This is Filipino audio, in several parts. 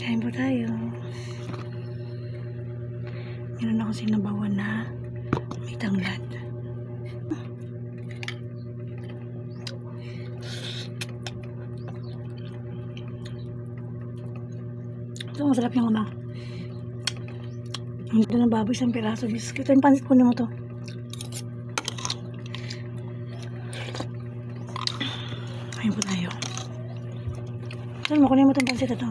Kain po tayo. Meron ako sinabawan na may tanglad. Ito, masarap yung ano. Ito ng baboy, isang piraso. Ito yung pansit, kunin mo to. Kain po tayo. Saan mo, kunin mo itong pansit ito.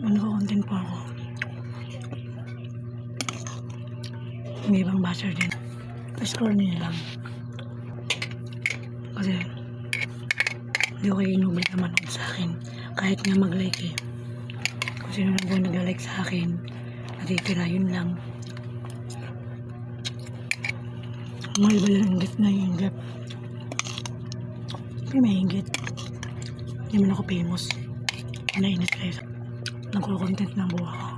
Nag-content po ako. May ibang basher din. Pa-score niya lang. Kasi hindi ko kayo inubli na manood sa akin. Kahit nga mag-like eh. Kung sino lang po nag-like sa akin, natitira yun lang. May iba lang inggit na inggit. Kaya may inggit. Hindi man ako famous. Nainis kayo. Nagko-content ng buha ko.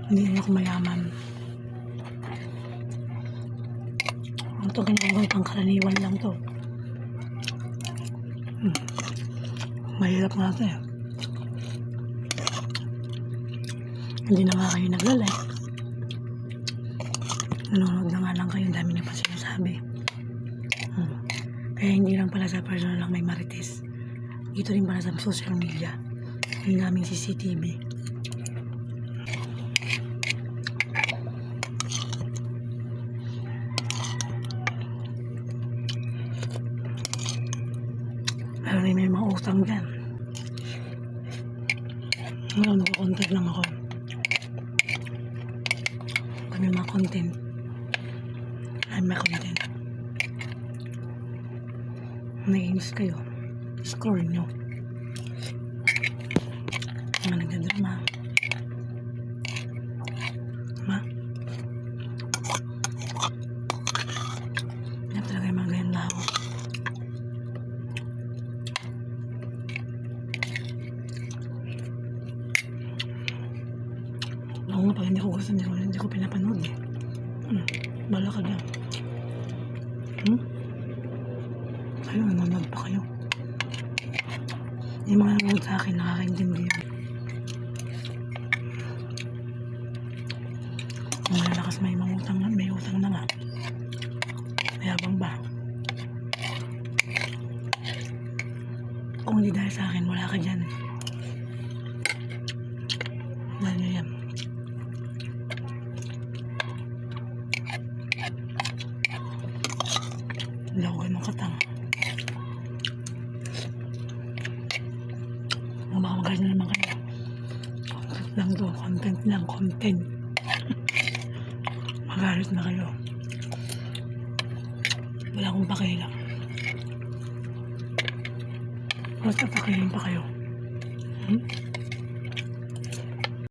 Hindi na ako mayaman. Ang ito ginagawa pang karaniwan lang to. Mahirap nga ito eh. Hindi na nga kayo naglalike. Nanonood na nga lang kayo. Ang dami na pa sinasabi. Kaya hindi lang pala sa personal lang may marites. Dito rin pala sa social media. Yung naming CCTV. Pero may mga utang dyan. Ngayon, nag-content lang ako. Kami mga content. Ay, may content. Naiinis kayo. Scroll nyo. Mga nagdadrama. Ma? Yan talaga yung mga ganyan lao. Ako nga pag hindi ko gusto, hindi ko pinapanood eh. Bala ka dyan. Kayo, nanonood pa kayo. Yung mga nanonood sa akin, nakakaintindi yun. Kung malalakas may utang na nga. Mayabang ba? Kung hindi dahil sa akin, wala ka dyan. Dahil nyo yan. Hindi ako ganun katang. Baka magalit na naman kayo. Content lang to. Content lang. Content. Magalit na kayo. Wala akong pakialam. Basta pakialam pa kayo.